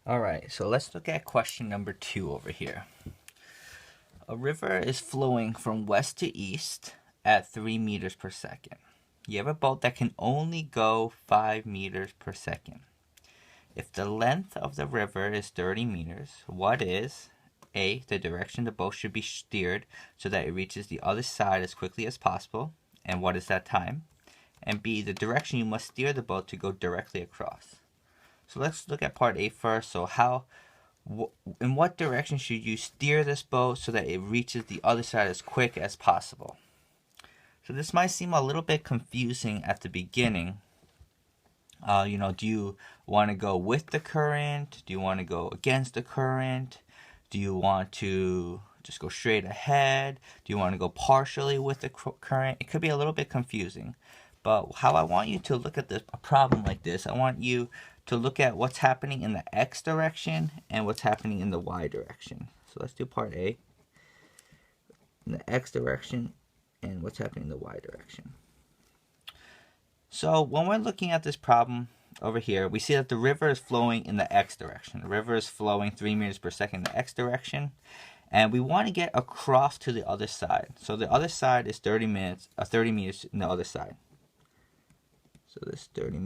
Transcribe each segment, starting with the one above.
Alright, so let's look at question number 2 over here. A river is flowing from west to east at 3 meters per second. You have a boat that can only go 5 meters per second. If the length of the river is 30 meters, what is A, the direction the boat should be steered so that it reaches the other side as quickly as possible, and what is that time? And B, the direction you must steer the boat to go directly across. So let's look at part A first. So in what direction should you steer this boat so that it reaches the other side as quick as possible? So this might seem a little bit confusing at the beginning. Do you want to go with the current? Do you want to go against the current? Do you want to just go straight ahead? Do you want to go partially with the current? It could be a little bit confusing. But how I want you to look at a problem like this, I want you to look at what's happening in the x direction and what's happening in the y direction. So let's do part A. In the x direction and what's happening in the y direction. So when we're looking at this problem over here, we see that the river is flowing in the x direction. The river is flowing 3 meters per second in the x direction. And we want to get across to the other side. So the other side is 30 meters in the other side. So this 30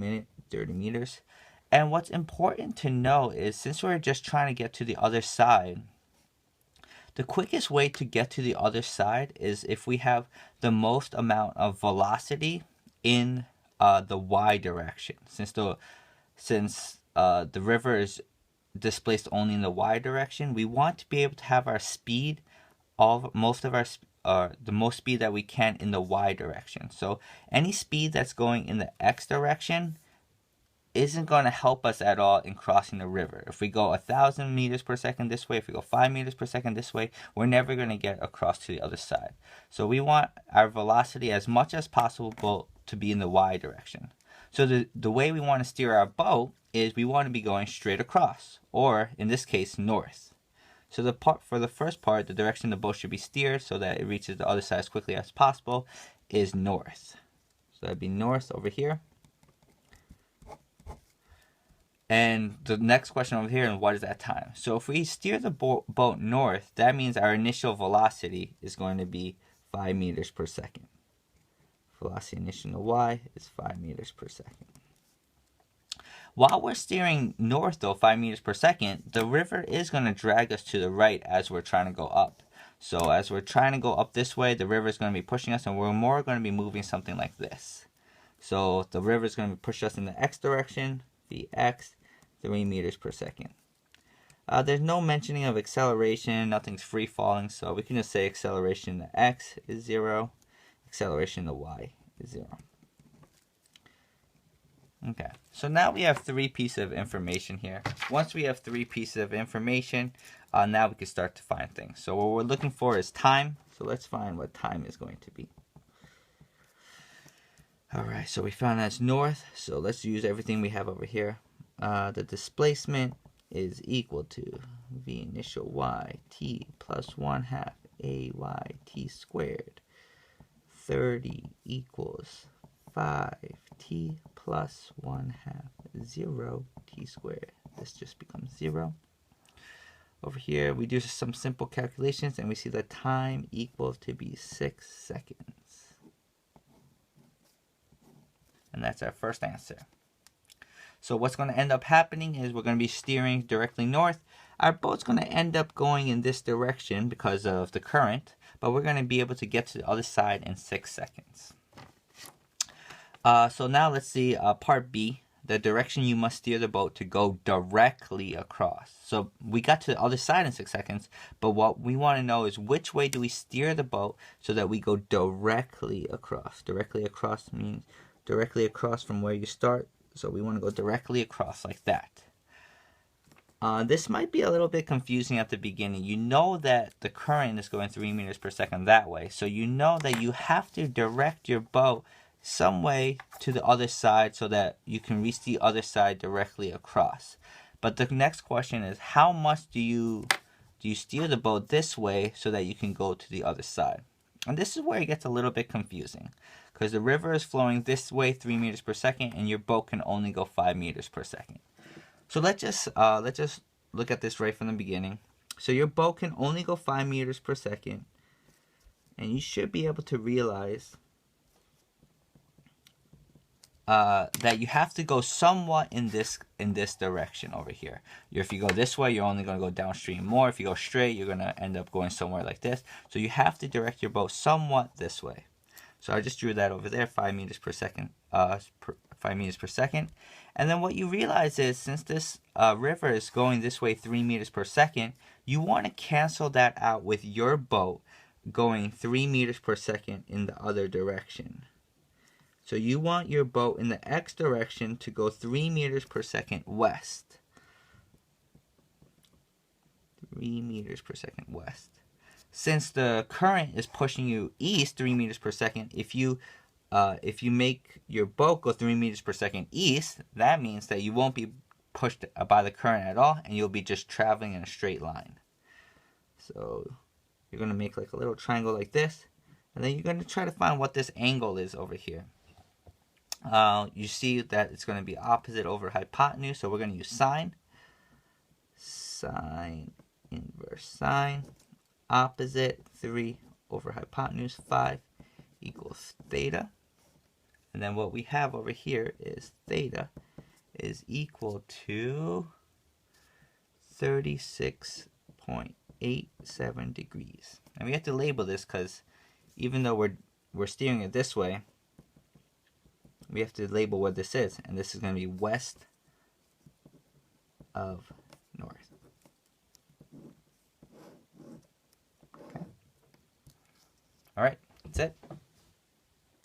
meters. And what's important to know is since we're just trying to get to the other side, the quickest way to get to the other side is if we have the most amount of velocity in the y direction. Since the river is displaced only in the y direction, we want to be able to have our speed, the most speed that we can in the y direction. So any speed that's going in the x direction isn't going to help us at all in crossing the river. If we go 1,000 meters per second this way, if we go 5 meters per second this way, we're never going to get across to the other side. So we want our velocity as much as possible to be in the y direction. So the way we want to steer our boat is we want to be going straight across, or in this case, north. So for the first part, the direction the boat should be steered so that it reaches the other side as quickly as possible is north. So that'd be north over here. And the next question over here, and what is that time? So if we steer the boat north, that means our initial velocity is going to be 5 meters per second. Velocity initial in the y is 5 meters per second. While we're steering north, though, 5 meters per second, the river is going to drag us to the right as we're trying to go up. So as we're trying to go up this way, the river is going to be pushing us, and we're more going to be moving something like this. So the river is going to push us in the x direction, Vx, 3 meters per second. There's no mentioning of acceleration, nothing's free falling, so we can just say acceleration in the x is 0, acceleration in the y is 0. Okay, so now we have 3 pieces of information here. Once we have 3 pieces of information, now we can start to find things. So what we're looking for is time, so let's find what time is going to be. Alright, so we found that's north, so let's use everything we have over here. The displacement is equal to v initial y t plus 1/2 a y t squared. 30 equals 5t plus 1/2 0 t squared. This just becomes 0. Over here we do some simple calculations and we see the time equals to be 6 seconds. And that's our first answer. So what's going to end up happening is we're going to be steering directly north. Our boat's going to end up going in this direction because of the current, but we're going to be able to get to the other side in 6 seconds. So now let's see part B, the direction you must steer the boat to go directly across. So we got to the other side in 6 seconds, but what we want to know is which way do we steer the boat so that we go directly across. Directly across means directly across from where you start. So we want to go directly across like that. This might be a little bit confusing at the beginning. You know that the current is going 3 meters per second that way. So you know that you have to direct your boat some way to the other side so that you can reach the other side directly across. But the next question is, how much do you steer the boat this way so that you can go to the other side? And this is where it gets a little bit confusing, because the river is flowing this way 3 meters per second and your boat can only go 5 meters per second. So let's just look at this right from the beginning. So your boat can only go 5 meters per second. And you should be able to realize that you have to go somewhat in this direction over here. If you go this way, you're only going to go downstream more. If you go straight, you're going to end up going somewhere like this. So you have to direct your boat somewhat this way. So I just drew that over there, 5 meters per second. 5 meters per second. And then what you realize is, since this river is going this way 3 meters per second, you want to cancel that out with your boat going 3 meters per second in the other direction. So you want your boat in the X direction to go 3 meters per second west. 3 meters per second west. Since the current is pushing you east 3 meters per second, if you make your boat go 3 meters per second east, that means that you won't be pushed by the current at all, and you'll be just traveling in a straight line. So you're going to make like a little triangle like this, and then you're going to try to find what this angle is over here. You see that it's going to be opposite over hypotenuse, so we're going to use sine. Sine inverse sine. Opposite 3 over hypotenuse 5 equals theta. And then what we have over here is theta is equal to 36.87 degrees. And we have to label this because even though we're steering it this way, we have to label what this is. And this is going to be west of